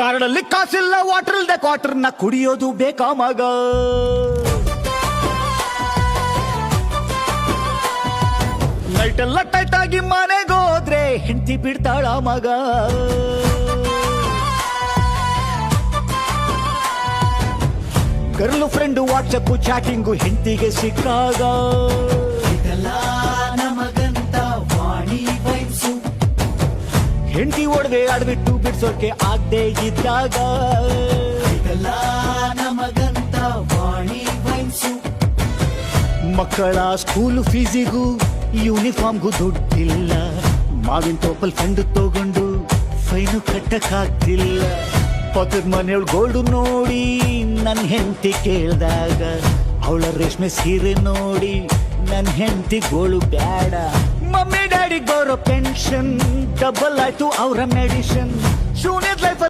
ಕಾರಲ್ಲಿ ಕಾಸಿಲ್ಲ, ವಾಟರ್ ಇಲ್ದೆ ಕ್ವಾರ್ಟರ್ನ ಕುಡಿಯೋದು ಬೇಕಾ ಮಗ? ನೈಟ್ ಎಲ್ಲ ಟೈಟ್ ಆಗಿ ಮನೆಗೆ ಹೋದ್ರೆ ಹೆಂಡತಿ ಬಿಡ್ತಾಳ ಮಗ? ಗರ್ಲ್ ಫ್ರೆಂಡ್ ವಾಟ್ಸಪ್ ಚಾಟಿಂಗು ಹೆಂಡತಿಗೆ ಸಿಕ್ಕಾಗ ನಮಗಂತ ವಾಣಿ ವಯಸ್ಸು. ಹೆಂಡತಿ ಒಡವೆ ಆಡ್ಬಿಟ್ಟು ಬಿಡ್ಸೋಕೆ ಆಗದೆ ಇದ್ದಾಗ ನಮಗಂತ ವಾಣಿ ವಯಸ್ಸು. ಮಕ್ಕಳ ಸ್ಕೂಲ್ ಫೀಸಿಗೂ ಯೂನಿಫಾರ್ಮ್ಗೂ ದುಡ್ಡಿಲ್ಲ, ಮಾವಿನ ತೋಪಲ್ ಫಂಡ್ ತಗೊಂಡು ಫೈನು ಕಟ್ಟಕ್ಕಾಗ್ತಿಲ್ಲ. ಪಕ್ಕದ ಮನೆಯವಳು ಗೋಲ್ಡು ನೋಡಿ ನನ್ ಹೆಂಡತಿ ಕೇಳ್ದಾಗ, ಅವಳ ರೇಷ್ಮೆ ಸೀರೆ ನೋಡಿ ನನ್ ಹೆಂಡತಿ ಗೋಳು ಬ್ಯಾಡ. ಮಮ್ಮಿ ಡ್ಯಾಡಿ ಬರೋ ಪೆನ್ಷನ್ ಡಬಲ್ ಆಯ್ತು ಅವರ ಮೆಡಿಷನ್. ಶೂನ್ಯದ ಲೈಫ್